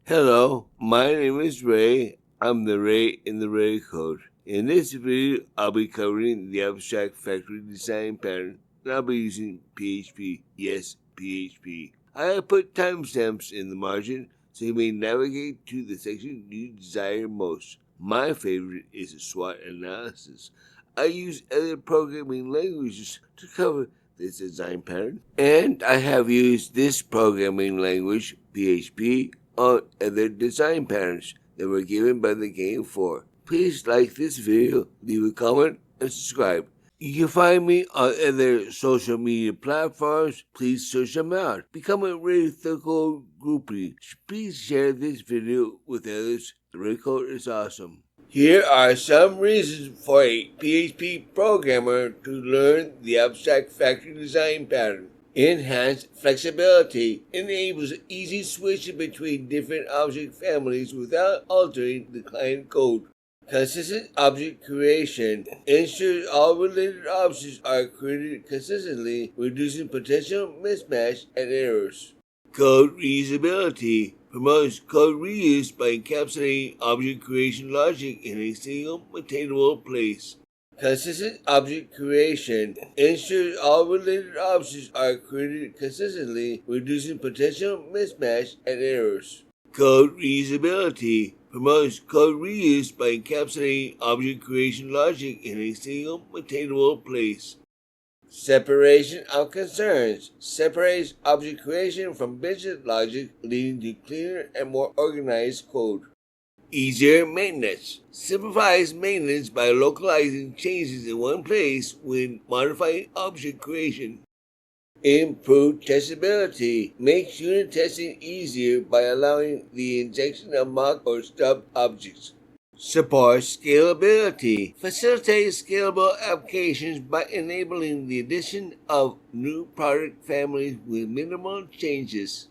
Hello, my name is Ray. I'm the Ray in the Ray Code. In this video, I'll be covering the abstract factory design pattern, and I'll be using PHP. Yes, PHP. I have put timestamps in the margin so you may navigate to the section you desire most. My favorite is a SWOT analysis. I use other programming languages to cover this design pattern, and I have used this programming language, PHP, on other design patterns that were given by the Game 4. Please like this video, leave a comment, and subscribe. You can find me on other social media platforms. Please search them out. Become a Ray Code groupie. Please share this video with others. The Ray Code is awesome. Here are some reasons for a PHP programmer to learn the abstract factory design pattern. Enhanced flexibility enables easy switching between different object families without altering the client code. Consistent object creation ensures all related objects are created consistently, reducing potential mismatch and errors. Code reusability promotes code reuse by encapsulating object creation logic in a single maintainable place. Consistent object creation ensures all related objects are created consistently, reducing potential mismatch and errors. Code reusability promotes code reuse by encapsulating object creation logic in a single maintainable place. Separation of concerns separates object creation from business logic, leading to cleaner and more organized code. Easier maintenance simplifies maintenance by localizing changes in one place when modifying object creation. Improved testability makes unit testing easier by allowing the injection of mock or stub objects. Supports scalability facilitates scalable applications by enabling the addition of new product families with minimal changes.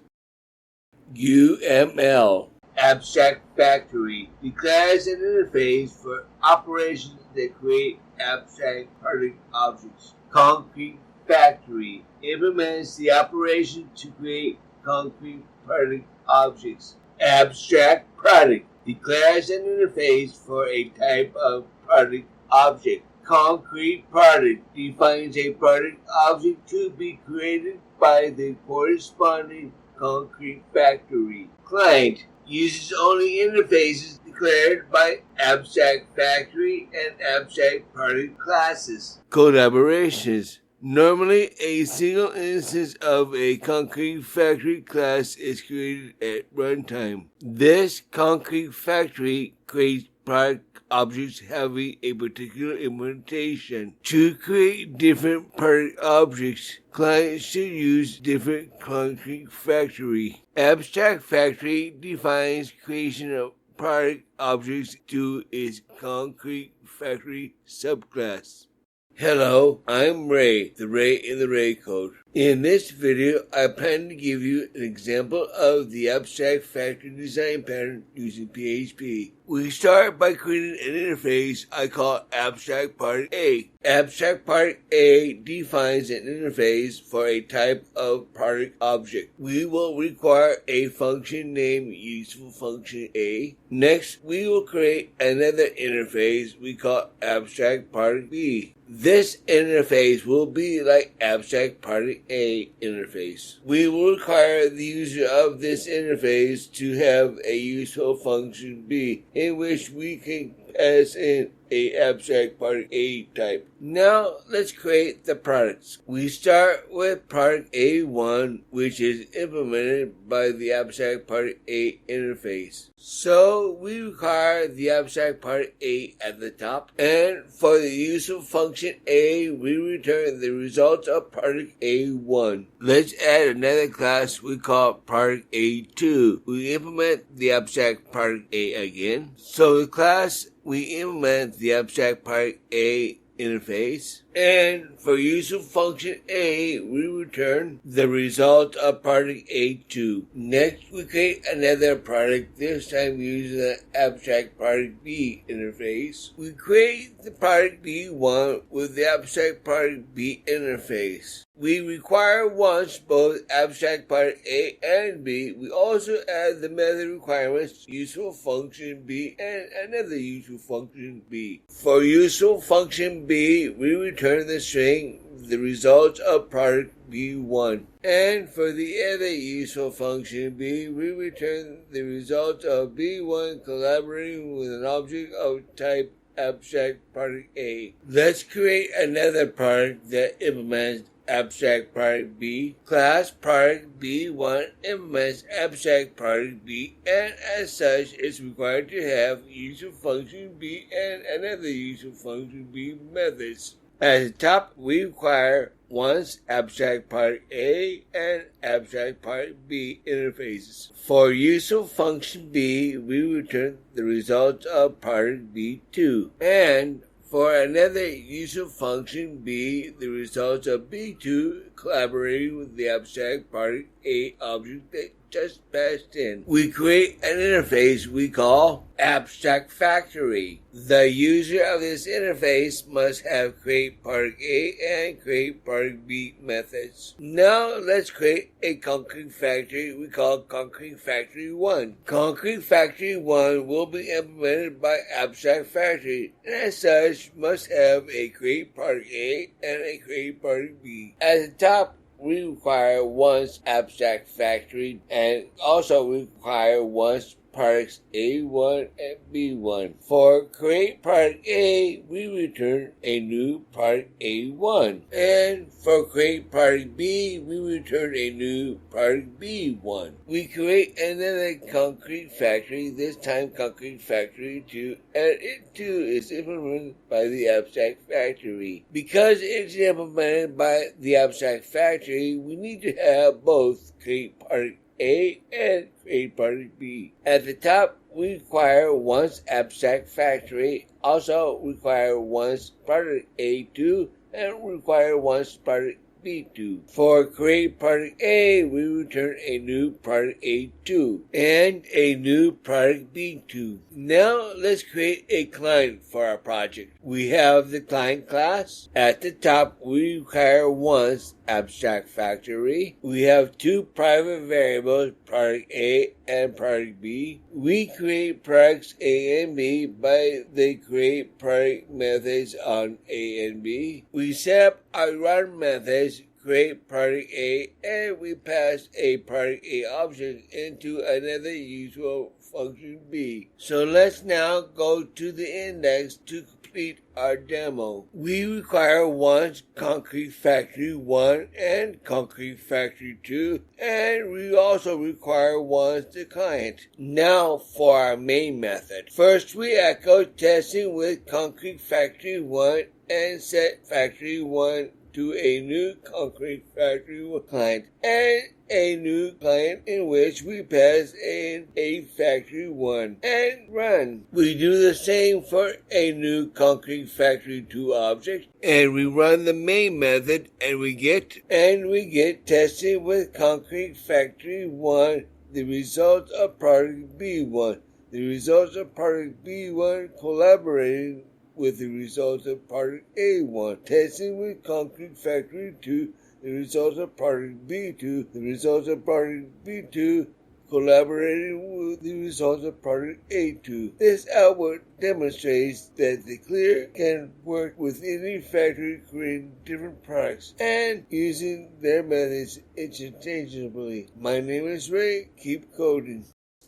UML Abstract Factory declares an interface for operations that create abstract product objects. Concrete Factory implements the operation to create concrete product objects. Abstract Product declares an interface for a type of product object. Concrete Product defines a product object to be created by the corresponding concrete factory. Client uses only interfaces declared by Abstract Factory and Abstract Product classes. Collaborations. Normally, a single instance of a concrete factory class is created at runtime. This concrete factory creates product objects having a particular implementation. To create different product objects, clients should use different concrete factory. Abstract Factory defines creation of product objects to its concrete factory subclass. Hello, I'm Ray, the Ray in the Ray Code. In this video, I plan to give you an example of the abstract factory design pattern using PHP. We start by creating an interface I call Abstract Part A. Abstract Part A defines an interface for a type of product object. We will require a function named UsefulFunction_A. Next, we will create another interface we call Abstract Part B. This interface will be like Abstract Part A interface. We will require the user of this interface to have a useful function B, in which we can pass in a abstract part A type. Now let's create the products. We start with product A1, which is implemented by the abstract part A interface. So we require the abstract part A at the top, and for the useful function A, we return the results of product A1. Let's add another class we call product A2. We implement the abstract product A again. So the class we implement the abstract part A interface. And for use of function A, we return the result of product A2. Next, we create another product, this time using the abstract product B interface. We create the product B1 with the abstract product B interface. We require once both abstract product A and B. We also add the method requirements, useful function B, and another useful function B. For useful function B, we return the string, the results of product B1. And for the other useful function B, we return the result of B1 collaborating with an object of type abstract product A. Let's create another product that implements abstract product B. Class product B1 implements abstract product B, and as such is required to have useful function B and another useful function B methods. At the top, we require once abstract product A and abstract product B interfaces. For useful function B, we return the result of product B2. And for another useful function B, the results of B2 collaborating with the abstract product A object that just passed in. We create an interface we call Abstract Factory. The user of this interface must have create product A and create product B methods. Now let's create a concrete factory we call Concrete Factory 1. Concrete Factory 1 will be implemented by Abstract Factory, and as such must have a create product A and a create product B. At the top, we require once abstract factory and also require once products A1 and B1. For create product A, we return a new product A1. And for create product B, we return a new product B1. We create another concrete factory, this time concrete factory 2, and it too is implemented by the abstract factory. Because it's implemented by the abstract factory, we need to have both create product A and create product B. At the top, we require once abstract factory, also require once product A2, and require once product B2. For create product A, we return a new product A2 and a new product B2. Now let's create a client for our project. We have the client class. At the top, we require once abstract factory. We have two private variables, product A and product B. We create products A and B by the create product methods on A and B. We set up our run methods, create product A, and we pass a product A object into another useful function B. So let's now go to the index to complete our demo. We require once Concrete Factory 1 and Concrete Factory 2, and we also require once the client. Now for our main method. First, we echo testing with Concrete Factory 1 and set Factory 1 to a new Concrete Factory 1 client and a new client in which we pass in a Factory 1 and run. We do the same for a new Concrete Factory 2 object, and we run the main method and we get testing with Concrete Factory 1 the results of product B1. The results of product B1 collaborating with the results of product A1, testing with Concrete Factory 2, the results of product B2, the results of product B2, collaborating with the results of product A2. This output demonstrates that the clear can work with any factory creating different products and using their methods interchangeably. My name is Ray. Keep coding.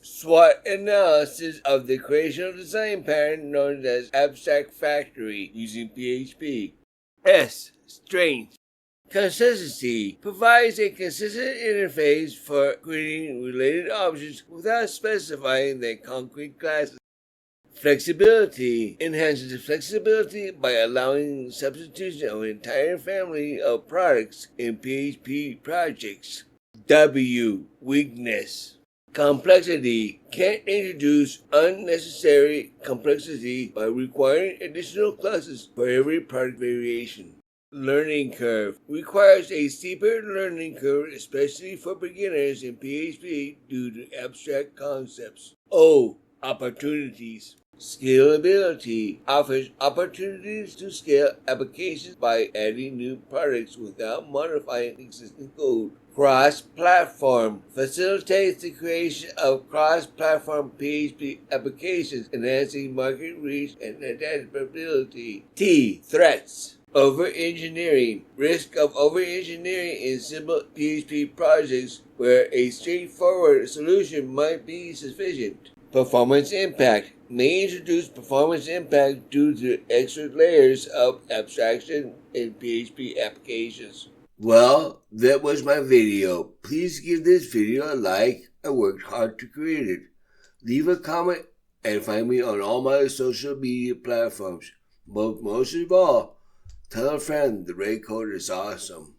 SWOT analysis of the Creational Design Pattern known as Abstract Factory using PHP. S. Strength. Consistency provides a consistent interface for creating related objects without specifying their concrete classes. Flexibility enhances flexibility by allowing substitution of an entire family of products in PHP projects. W. Weakness. Complexity can introduce unnecessary complexity by requiring additional classes for every product variation. learning curve. Requires a steeper learning curve, especially for beginners in PHP due to abstract concepts. O. Opportunities. Scalability offers opportunities to scale applications by adding new products without modifying existing code. Cross-platform facilitates the creation of cross-platform PHP applications, enhancing market reach and adaptability. T. Threats. Over-engineering. Risk of over-engineering in simple PHP projects where a straightforward solution might be sufficient. Performance impact. May introduce performance impact due to extra layers of abstraction in PHP applications. Well, that was my video. Please give this video a like. I worked hard to create it. Leave a comment and find me on all my social media platforms. But most of all, tell a friend the Red Code is awesome.